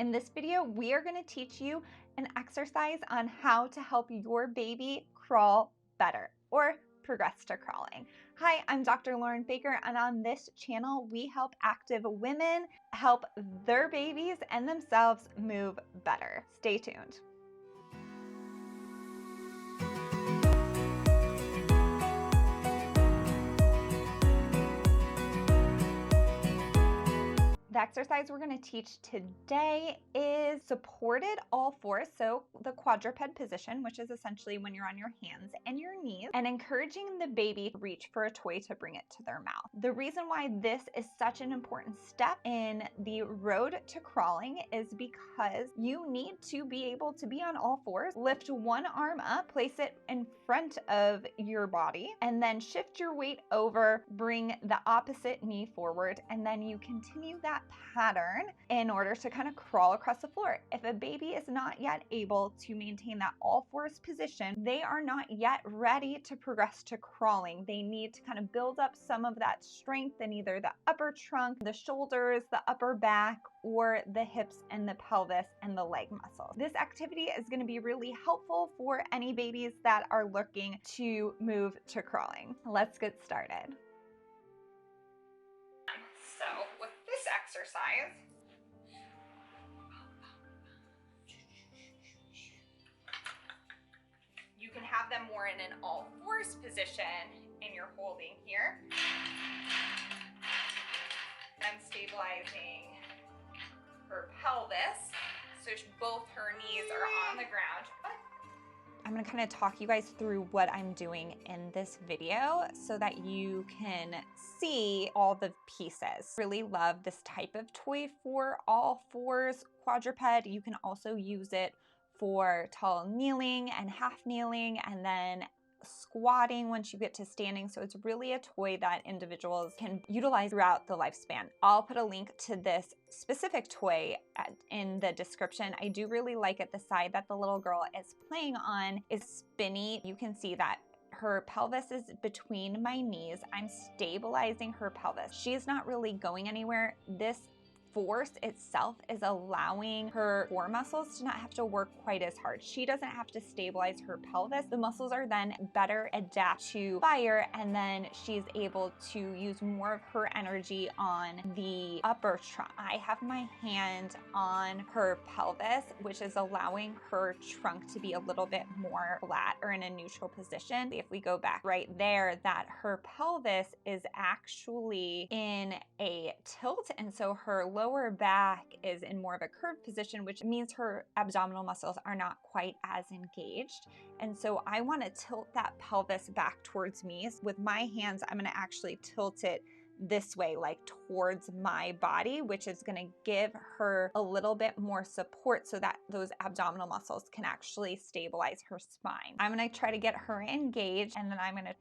In this video, we are going to teach you an exercise on how to help your baby crawl better or progress to crawling. Hi, I'm Dr. Lauren Baker, and on this channel, we help active women help their babies and themselves move better. Stay tuned. The exercise we're going to teach today is supported all fours, so the quadruped position, which is essentially when you're on your hands and your knees, and encouraging the baby to reach for a toy to bring it to their mouth. The reason why this is such an important step in the road to crawling is because you need to be able to be on all fours, lift one arm up, place it in front of your body, and then shift your weight over, bring the opposite knee forward, and then you continue that pattern in order to kind of crawl across the floor. If a baby is not yet able to maintain that all fours position, they are not yet ready to progress to crawling. They need to kind of build up some of that strength in either the upper trunk, the shoulders, the upper back, or the hips and the pelvis and the leg muscles. This activity is going to be really helpful for any babies that are looking to move to crawling. Let's get started. So with this exercise, you can have them more in an all fours position, and you're holding here. I'm stabilizing her pelvis, so both her knees are on the ground. I'm going to kind of talk you guys through what I'm doing in this video so that you can see all the pieces. Really love this type of toy for all fours quadruped. You can also use it for tall kneeling and half kneeling, and then squatting once you get to standing. So it's really a toy that individuals can utilize throughout the lifespan. I'll put a link to this specific toy in the description. I do really like it. The side that the little girl is playing on is spinny. You can see that her pelvis is between my knees. I'm stabilizing her pelvis. She's not really going anywhere. This force itself is allowing her core muscles to not have to work quite as hard. She doesn't have to stabilize her pelvis. The muscles are then better adapt to fire, and then she's able to use more of her energy on the upper trunk. I have my hand on her pelvis, which is allowing her trunk to be a little bit more flat or in a neutral position. If we go back right there, that her pelvis is actually in a tilt, and so her lower back is in more of a curved position, which means her abdominal muscles are not quite as engaged. And so I want to tilt that pelvis back towards me. With my hands, I'm going to actually tilt it this way, like towards my body, which is going to give her a little bit more support so that those abdominal muscles can actually stabilize her spine. I'm going to try to get her engaged, and then I'm going to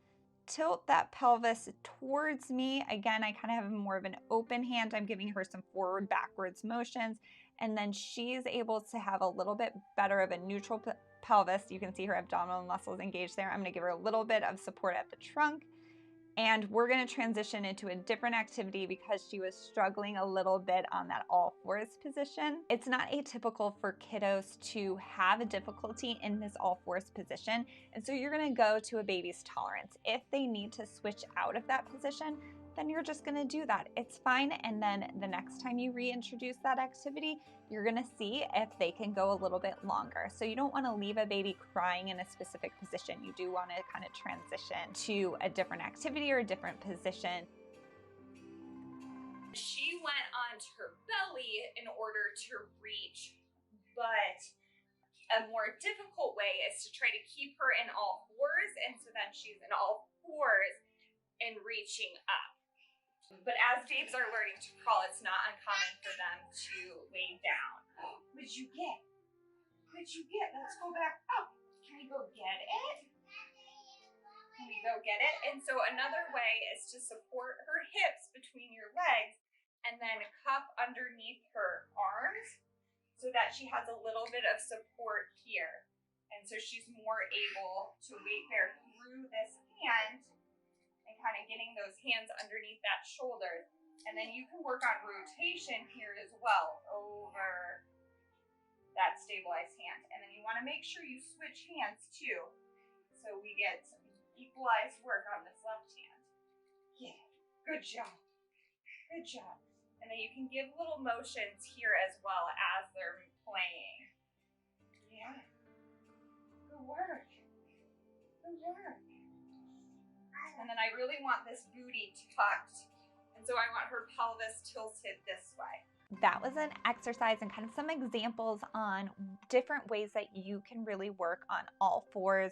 tilt that pelvis towards me. Again, I kind of have more of an open hand. I'm giving her some forward, backwards motions, and then she's able to have a little bit better of a neutral pelvis. You can see her abdominal muscles engaged there. I'm going to give her a little bit of support at the trunk. And we're going to transition into a different activity because she was struggling a little bit on that all fours position. It's not atypical for kiddos to have a difficulty in this all fours position. And so you're going to go to a baby's tolerance. If they need to switch out of that position, then you're just going to do that. It's fine. And then the next time you reintroduce that activity, you're going to see if they can go a little bit longer. So you don't want to leave a baby crying in a specific position. You do want to kind of transition to a different activity or a different position. She went onto her belly in order to reach, but a more difficult way is to try to keep her in all fours, and so then she's in all fours and reaching up. But as babes are learning to crawl, it's not uncommon for them to lay down. What'd you get? What'd you get? Let's go back up. Can we go get it? Can we go get it? And so another way is to support her hips between your legs and then cup underneath her arms so that she has a little bit of support here. And so she's more able to weight bear through this hand and kind of getting those hands underneath that shoulder. And then you can work on rotation here as well. Over that stabilized hand. And then you want to make sure you switch hands too, so we get some equalized work on this left hand. Yeah, good job. Good job. And then you can give little motions here as well as they're playing. Yeah. Good work. Good work. And then I really want this booty tucked. And so I want her pelvis tilted this way. That was an exercise and kind of some examples on different ways that you can really work on all fours,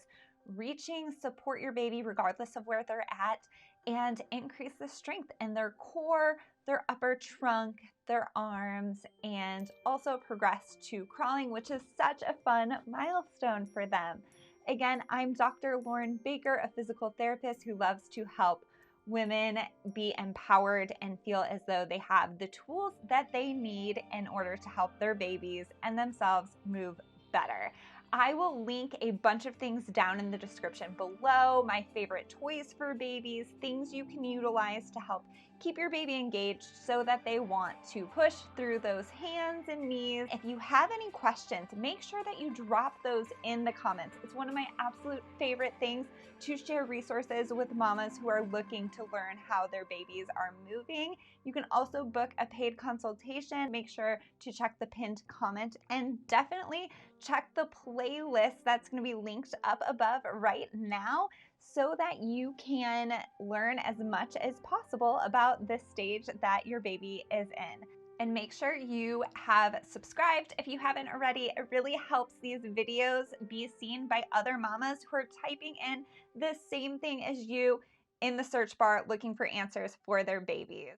reaching, support your baby regardless of where they're at, and increase the strength in their core, their upper trunk, their arms, and also progress to crawling, which is such a fun milestone for them. Again, I'm Dr. Lauren Baker, a physical therapist who loves to help women be empowered and feel as though they have the tools that they need in order to help their babies and themselves move better. I will link a bunch of things down in the description below, my favorite toys for babies, things you can utilize to help keep your baby engaged so that they want to push through those hands and knees. If you have any questions, make sure that you drop those in the comments. It's one of my absolute favorite things to share resources with mamas who are looking to learn how their babies are moving. You can also book a paid consultation. Make sure to check the pinned comment and definitely check the playlist that's going to be linked up above right now so that you can learn as much as possible about the stage that your baby is in. And make sure you have subscribed if you haven't already. It really helps these videos be seen by other mamas who are typing in the same thing as you in the search bar looking for answers for their babies.